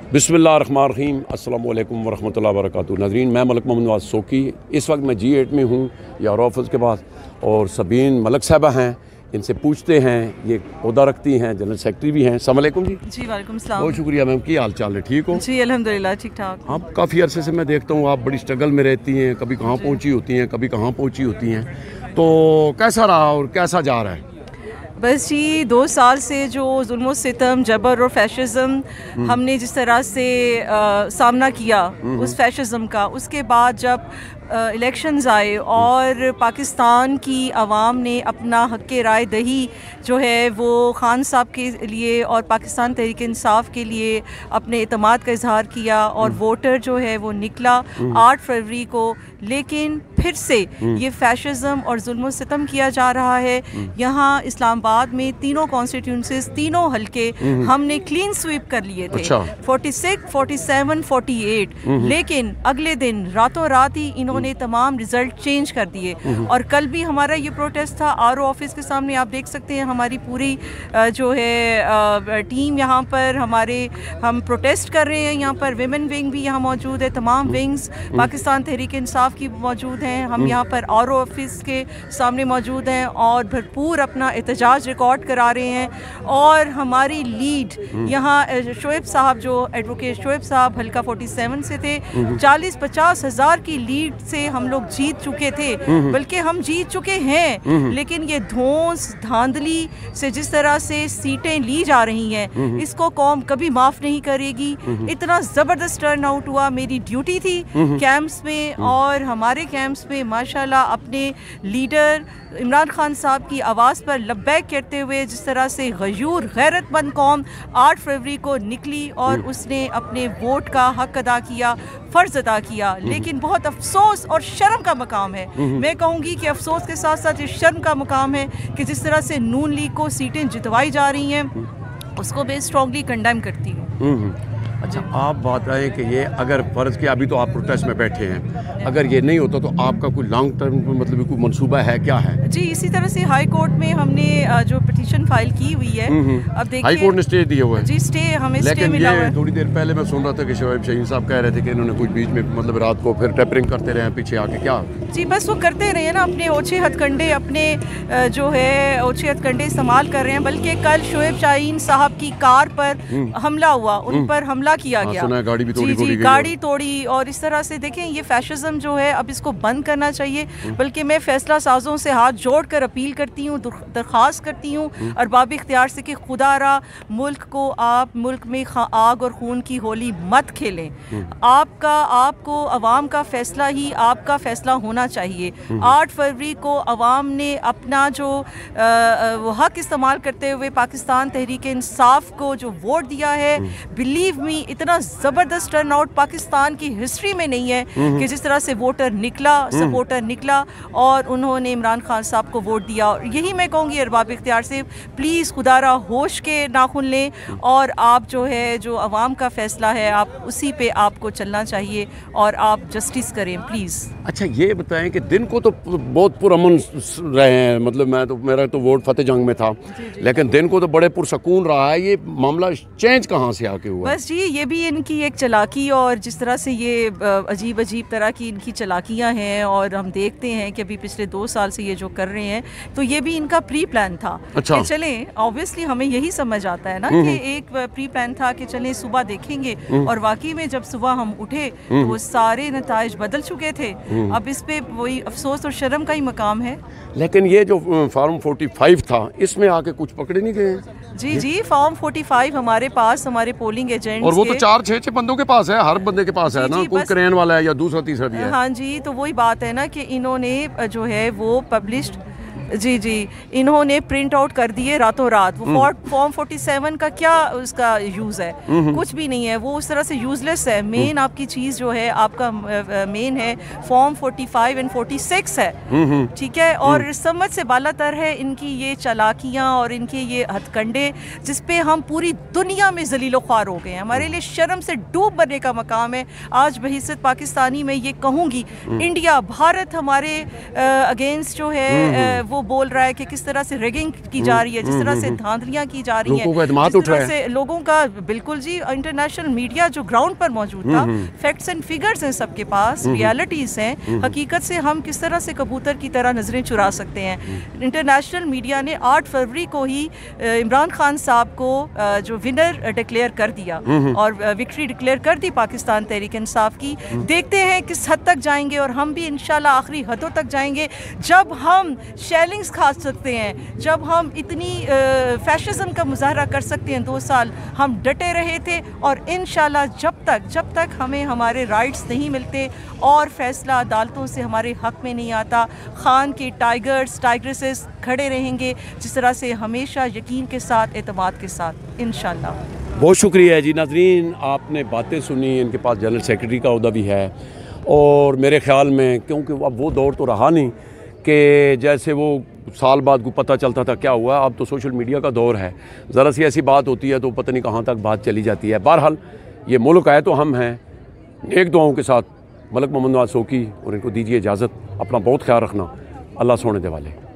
बिस्मिल्लाहिर्रहमानिर्रहीम अस्सलामु अलैकुम वरहमतुल्लाहि वबरकातुहू। नाज़रीन, मैं मलिक मोहम्मद नवाज़ सोकी इस वक्त मैं G8 में हूँ यार ऑफिस के पास, और सबीन मलिक साहबा हैं, इनसे पूछते हैं। ये ओहदा रखती हैं, जनरल सेक्रेटरी भी हैं। अस्सलामु अलैकुम जी। जी वालेकुम सलाम। बहुत शुक्रिया मैम, की हाल चाल है? ठीक हो जी अल्हम्दुलिल्लाह ठीक ठाक। आप काफ़ी अरसे से मैं देखता हूँ आप बड़ी स्ट्रगल में रहती हैं, कभी कहाँ पहुँची होती हैं, कभी कहाँ पहुँची होती हैं, तो कैसा रहा और कैसा जा रहा है? बस जी 2 साल से जो जुल्म सितम, जबर और फैशिज़म हमने जिस तरह से सामना किया उस फैशिज़म का, उसके बाद जब इलेक्शंस आए और पाकिस्तान की आवाम ने अपना हक़ राय दही जो है वो खान साहब के लिए और पाकिस्तान तहरीक इंसाफ के लिए अपने एतमाद का इजहार किया और वोटर जो है वो निकला 8 फरवरी को। लेकिन फिर से ये फैशिज़म और जुल्म सितम किया जा रहा है। यहाँ इस्लामाबाद में तीनों कॉन्स्टिट्यूंसीज, तीनों हल्के हमने क्लीन स्वीप कर लिए थे। 46, 47, 48। लेकिन अगले दिन रातों रात ही इन्होंने तमाम रिजल्ट चेंज कर दिए। और कल भी हमारा ये प्रोटेस्ट था आरओ ऑफिस के सामने। आप देख सकते हैं हमारी पूरी जो है टीम यहाँ पर हम प्रोटेस्ट कर रहे हैं। यहाँ पर विमेन विंग भी यहाँ मौजूद है, तमाम विंग्स पाकिस्तान तहरीक इंसाफ की मौजूद हैं। हम यहाँ पर आरओ ऑफिस के सामने मौजूद हैं और भरपूर अपना एहतजाज रिकॉर्ड करा रहे हैं। और हमारी लीड यहाँ शोएब साहब, जो एडवोकेट शोएब साहब हल्का 47 से थे, 40-50 हज़ार की लीड से हम लोग जीत चुके थे, बल्कि हम जीत चुके हैं। लेकिन ये धौंस धांधली से जिस तरह से सीटें ली जा रही हैं, इसको कौम कभी माफ़ नहीं करेगी। इतना ज़बरदस्त टर्न आउट हुआ। मेरी ड्यूटी थी कैंप्स में, और हमारे कैंप्स में माशाल्लाह अपने लीडर इमरान खान साहब की आवाज़ पर लब्बैक करते हुए जिस तरह से गयूर गैरतमंद कौम 8 फरवरी को निकली और उसने अपने वोट का हक अदा किया, फ़र्ज़ अदा किया। लेकिन बहुत अफसोस और शर्म का मकाम है, मैं कहूँगी कि अफसोस के साथ साथ ये शर्म का मकाम है कि जिस तरह से नून लीग को सीटें जितवाई जा रही हैं, उसको मैं स्ट्रॉन्गली कंडेम करती हूँ। अच्छा, आप बात रहे कि ये अगर फ़र्ज़ किया, अभी तो आप प्रोटेस्ट में बैठे हैं, अगर ये नहीं होता तो आपका कोई लॉन्ग टर्म मतलब कोई मंसूबा है, क्या है? जी, इसी तरह से हाई कोर्ट में हमने जो पिटीशन फाइल की हुई है। अब देखिए हाई कोर्ट ने स्टे दिया हुआ है। जी, स्टे हमें स्टे लेकिन मिला हुआ है। थोड़ी देर पहले मैं सुन रहा था कि शोएब शहीन साहब कह रहे थे कि इन्होंने कुछ बीच में मतलब रात को फिर टेपरिंग करते रहे पीछे आके, क्या? जी, बस वो करते रहे ना, अपने ओछे हथकंडे अपने जो है ओछे हथकंडे इस्तेमाल कर रहे हैं। बल्कि कल शोएब शाहीन साहब की कार पर हमला हुआ, उन पर हमला किया गया, गाड़ी भी तोड़ी गई, गाड़ी तोड़ी। और इस तरह से देखें, ये फैशिज्म जो है अब इसको बंद करना चाहिए। बल्कि मैं फैसला साजों से हाथ जोड़कर अपील करती हूँ, दरख्वास्त करती हूँ अरबाब इख्तियार से कि खुदारा मुल्क में आग और खून की होली मत खेलें। आपको अवाम का फैसला ही आपका फैसला होना चाहिए। 8 फरवरी को अवाम ने अपना जो हक इस्तेमाल करते हुए पाकिस्तान तहरीक इंसाफ को जो वोट दिया है, बिलीव मी, इतना ज़बरदस्त टर्न आउट पाकिस्तान की हिस्ट्री में नहीं है कि जिस तरह से वोटर निकला, सपोर्टर निकला और उन्होंने इमरान खान साहब को वोट दिया। और यही मैं कहूँगी अरबाब इख्तियार से, प्लीज़ खुदारा होश के नाखुन लें और आप जो है जो अवाम का फ़ैसला है आप उसी पे आपको चलना चाहिए और आप जस्टिस करें प्लीज़। अच्छा, ये बताएं कि दिन को तो बहुत पुरअमन रहे हैं, मतलब मेरा तो वोट फतेह जंग में था, लेकिन दिन को तो बड़े पुरसकून रहा है। ये मामला चेंज कहाँ से आके हुआ? बस जी, ये भी इनकी एक चालाकी, और जिस तरह से ये अजीब तरह की इनकी चालाकियाँ हैं, और हम देखते हैं कि अभी पिछले 2 साल से ये जो कर रहे हैं, तो ये भी इनका प्री प्लान था। अच्छा। चलें, ऑब्वियसली हमें यही समझ आता है ना कि एक प्री प्लान था कि चलें सुबह देखेंगे, और वाकई में जब सुबह हम उठे तो वो सारे नताइज बदल चुके थे। अब इस पे वही अफसोस और शर्म का ही मकाम है। लेकिन ये जो फॉर्म 45 था, इसमें आके कुछ पकड़े नहीं गए? जी, फॉर्म 45 हमारे पास, हमारे पोलिंग एजेंट्स, और वो तो 4-6 बंदों के पास है, हर बंदे के पास है ना, कोई क्रेन वाला है या दूसरा तीसरा भी है। हाँ जी, तो वही बात है ना कि इन्होंने जो है वो पब्लिश्ड, जी, इन्होंने प्रिंट आउट कर दिए रातों रात। वो फॉर्म 47 का क्या उसका यूज़ है? कुछ भी नहीं है, वो उस तरह से यूज़लेस है। मेन आपकी चीज़ जो है, आपका मेन है फॉर्म 45 एंड 46 है, ठीक है। और समझ से बालातर है इनकी ये चालाकियाँ और इनके ये हथकंडे, जिस पे हम पूरी दुनिया में जलीलो ख्वार हो गए हैं। हमारे लिए शर्म से डूब मरने का मकाम है। आज बहिस्सत पाकिस्तानी में ये कहूँगी, इंडिया, भारत हमारे अगेंस्ट जो है वो वो बोल रहा है कि किस तरह से रेगिंग की जा रही है, जिस तरह से धांधलियाँ की जा रही हैं, लोगों का एतमाद उठ रहा है, लोगों का बिल्कुल जी। इंटरनेशनल मीडिया जो ग्राउंड पर मौजूद था, फैक्ट्स एंड फिगर्स हैं सबके पास, रियलिटीज़ हैं, हकीकत से हम किस तरह से कबूतर की तरह नज़रें चुरा सकते हैं। इंटरनेशनल मीडिया ने 8 फरवरी को ही इमरान खान साहब को जो विनर डिक्लेयर कर दिया और विक्ट्री डिक्लेयर कर दी पाकिस्तान तहरीक इंसाफ की। देखते हैं किस हद तक जाएंगे और हम भी इंशाल्लाह आखिरी हदों तक जाएंगे जब हम शेलिंग्स खा सकते हैं, जब हम इतनी फैशिज्म का मुजाहरा कर सकते हैं। 2 साल हम डटे रहे थे और इंशाल्लाह जब तक हमें हमारे राइट्स नहीं मिलते और फैसला अदालतों से हमारे हक में नहीं आता, खान के टाइग्रेसेस खड़े रहेंगे जिस तरह से हमेशा यकीन के साथ, एतमाद के साथ, इंशाल्लाह। बहुत शुक्रिया जी। नाज़रीन, आपने बातें सुनी, इनके पास जनरल सेक्रेटरी का ओहदा भी है और मेरे ख़्याल में क्योंकि अब वो दौर तो रहा नहीं कि जैसे वो साल बाद को पता चलता था क्या हुआ, अब तो सोशल मीडिया का दौर है, ज़रा सी ऐसी बात होती है तो पता नहीं कहाँ तक बात चली जाती है। बहरहाल ये मुल्क है तो हम हैं। नेक दुआओं के साथ मलिक मोहम्मद नवाज़ शौकी और इनको दीजिए इजाज़त। अपना बहुत ख्याल रखना। अल्लाह सोने दे वाले।